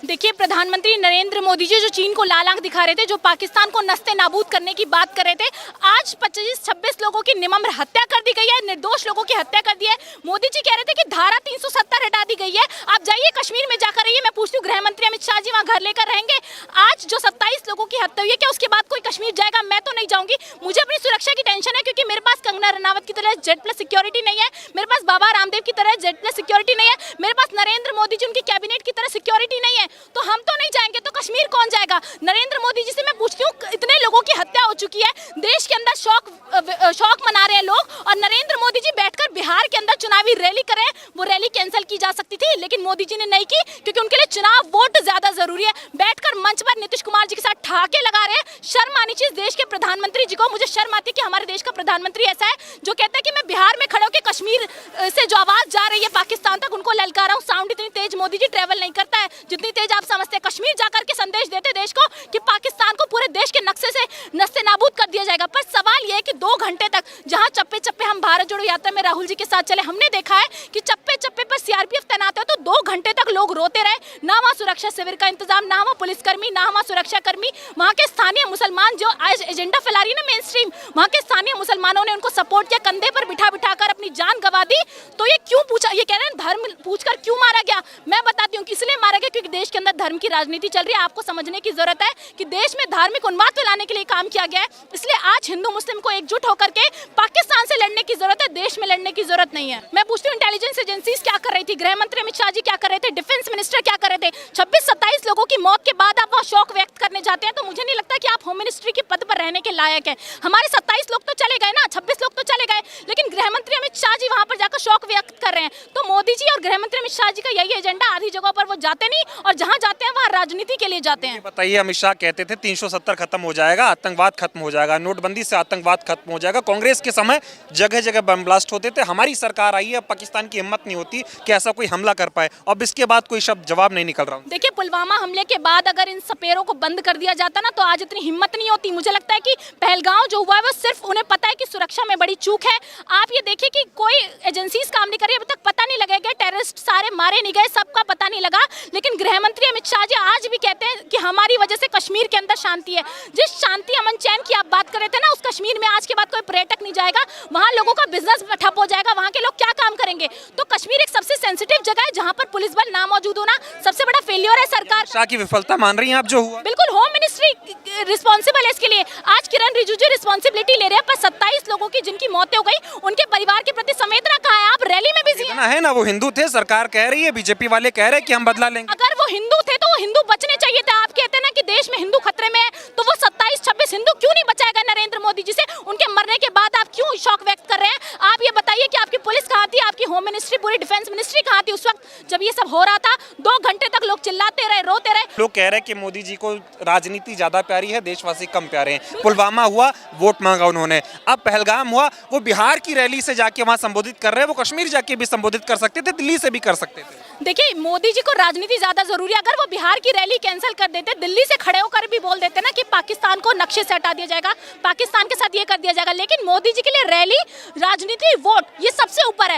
देखिए, प्रधानमंत्री नरेंद्र मोदी जी जो चीन को लाल आंख दिखा रहे थे, जो पाकिस्तान को नस्ते नाबूद करने की बात कर रहे थे, आज 25-26 लोगों की निर्मम हत्या कर दी गई है, निर्दोष लोगों की हत्या कर दी है। मोदी जी कह रहे थे कि धारा 370 हटा दी गई है। आप जाइए कश्मीर में जाकर रहिए। मैं पूछती हूँ, गृह मंत्री अमित शाह जी वहाँ घर लेकर रहेंगे? आज जो 27 लोगों की हत्या हुई है, क्या उसके बाद कोई कश्मीर जाएगा? मैं तो नहीं जाऊंगी। मुझे अपनी सुरक्षा की टेंशन है, क्योंकि मेरे पास कंगना रनावत की तरह Z+ सिक्योरिटी नहीं है, मेरे पास बाबा रामदेव की तरह Z+ सिक्योरिटी नहीं है, मेरे पास नरेंद्र मोदी जी उनकी कैबिनेट की तरह सिक्योरिटी नहीं है। तो हम तो नहीं जाएंगे तो कश्मीर कौन जाएगा? नरेंद्र मोदी जी से मैं पूछती हूँ, इतने लोगों की हत्या हो चुकी है, देश के अंदर शौक मना रहे हैं लोग, और नरेंद्र मोदी जी बैठकर बिहार के अंदर चुनावी रैली करें। वो रैली कैंसिल की जा सकती थी, लेकिन मोदी जी ने नहीं की, क्योंकि उनके लिए चुनाव वोट ज्यादा जरूरी है। बैठकर मंच पर नीतीश कुमार जी के साथ ठहाके लगा रहे हैं। शर्म आनी चाहिए देश के प्रधानमंत्री जी को। मुझे शर्म आती है कि हमारे देश का प्रधानमंत्री ऐसा है जो कहता है कि मैं बिहार में खड़े होकर कश्मीर से जो आवाज जा रही है पाकिस्तान तक, उनको ललका रहा हूँ। साउंड इतनी तेज मोदी जी ट्रेवल नहीं करता है जितनी तेज आप समझते हैं। कश्मीर जाकर के संदेश देते देश को कि पाकिस्तान को पूरे देश के नक्शे से नस्ते नाबूद कर दिया जाएगा। पर सवाल यह है कि 2 घंटे तक जहां चप्पे चप्पे हम भारत जोड़ो यात्रा में राहुल जी के साथ चले, हमने देखा है कि चप्पे चप्पे पर सीआरपीएफ तैनात है, तो 2 घंटे तक लोग रोते रहे। ना वहाँ सुरक्षा शिविर का इंतजाम, ना वहाँ पुलिसकर्मी, ना वहाँ सुरक्षा कर्मी। वहाँ के स्थानीय मुसलमान जो आज एजेंडा फैला रही है ना मेन स्ट्रीम, वहाँ के स्थानीय मुसलमानों ने उनको सपोर्ट किया, कंधे पर बिठा बिठा कर अपनी जान गंवा दी। तो ये क्यों पूछा, ये कह रहे हैं धर्म पूछकर क्यों मारा गया? मैं बताती हूँ इसलिए मारा गया क्योंकि देश के अंदर धर्म की राजनीति चल रही है। आपको समझने की जरूरत है कि देश में धार्मिक उन्माद फैलाने के लिए काम किया गया है। इसलिए आज हिंदू मुस्लिम को एकजुट होकर के पाकिस्तान से लड़ने की जरूरत है, देश में लड़ने की जरूरत नहीं है। मैं पूछती हूँ, इंटेलिजेंस एजेंसीज क्या कर रही थी? गृह मंत्री अमित शाह जी क्या कर रहे थे? डिफेंस मिनिस्टर क्या कर रहे थे? 26-27 लोगों की मौत के बाद आप वहाँ शोक व्यक्त करने जाते हैं, तो मुझे नहीं लगता कि आप होम मिनिस्ट्री के पद पर रहने के लायक है। हमारे 27 लोग तो चले गए ना, 26 लोग तो चले गए, लेकिन गृह मंत्री अमित शाह जी वहाँ पर जाकर शोक व्यक्त कर रहे हैं। तो मोदी जी और गृह मंत्री अमित शाह जी का यही एजेंडा, आधी जगह पर वो जाते नहीं, और जहाँ जाते हैं वहाँ राजनीति के लिए जाते हैं। बताइए, अमित शाह कहते थे 370 खत्म हो जाएगा, आतंकवाद खत्म हो जाएगा, नोटबंदी से आतंकवाद खत्म हो जाएगा। कांग्रेस के समय जगह जगह बम ब्लास्ट होते थे। हमारी सरकार आई है, पाकिस्तान की हिम्मत नहीं होती कि ऐसा कोई हमला कर पाए। अब इसके बाद कोई शब्द जवाब नहीं निकल रहा। देखिए, पुलवामा हमले के बाद अगर इन सपेरों को बंद कर दिया जाता ना, तो आज इतनी हिम्मत नहीं होती। मुझे लगता है कि पहलगांव जो हुआ है वो सिर्फ उन्हें पता है कि सुरक्षा में बड़ी चूक है। आप ये देखिए कि कोई एजेंसीज काम नहीं कर रही, अभी तक पता नहीं लगेगा टेररिस्ट सारे मारे नहीं गए, सबका पता नहीं लगा। लेकिन गृह मंत्री अमित शाह जी आज भी कहते हैं कि हमारी वजह से कश्मीर के अंदर शांति है। जिस शांति अमन चैन की आप बात कर रहे थे ना, उस कश्मीर में आज के बाद कोई पर्यटक नहीं जाएगा, वहाँ लोगों का बिजनेस ठप हो जाएगा, वहाँ के लोग क्या काम करेंगे? तो कश्मीर एक सबसे सेंसिटिव जगह है जहाँ पर पुलिस बल ना मौजूद होना सबसे बड़ा फेलियर है सरकार। शाह की विफलता मान रही हैं आप जो हुआ? बिल्कुल, होम मिनिस्ट्री रिस्पॉन्सिबल है इसके लिए। आज किरण रिजिजू रिस्पॉन्सिबिलिटी ले रहे हैं, पर 27 लोगों की जिनकी मौतें हो गई, उनके परिवार के प्रति संवेदना कहाँ है? आप रैली में बिजी है ना, वो हिंदू थे, सरकार कह रही है, बीजेपी वाले कह रहे हैं कि हम बदला लेंगे। अगर वो हिंदू थे तो वो हिंदू बचने चाहिए थे। आप कहते हैं ना कि देश में हिंदू खतरे में है, तो वो 27-26 हिंदू क्यों नहीं बचाएगा नरेंद्र मोदी जी से? उनके मरने के बाद आप क्यों शौक व्यक्त कर रहे हैं? आप ये बताइए कि आपकी पुलिस कहाँ थी, आपकी होम मिनिस्ट्री, पूरी डिफेंस मिनिस्ट्री कहाँ थी उस वक्त जब ये सब हो रहा था? 2 घंटे तक लोग चिल्लाते रहे, रोते रहे। लोग कह रहे हैं कि मोदी जी को राजनीति ज्यादा प्यारी है, देशवासी कम प्यारे हैं। पुलवामा हुआ, वोट मांगा उन्होंने। अब पहलगाम हुआ, वो बिहार की रैली से जाके वहां संबोधित कर रहे हैं। वो कश्मीर जाके भी संबोधित कर सकते थे, दिल्ली से भी कर सकते थे। देखिए, मोदी जी को राजनीति ज्यादा जरूरी है। अगर वो बिहार की रैली कैंसिल कर देते, दिल्ली से खड़े होकर भी बोल देते ना कि पाकिस्तान को नक्शे से हटा दिया जाएगा, पाकिस्तान के साथ ये कर दिया जाएगा, लेकिन मोदी जी के लिए रैली, राजनीति, वोट, ये सबसे ऊपर है।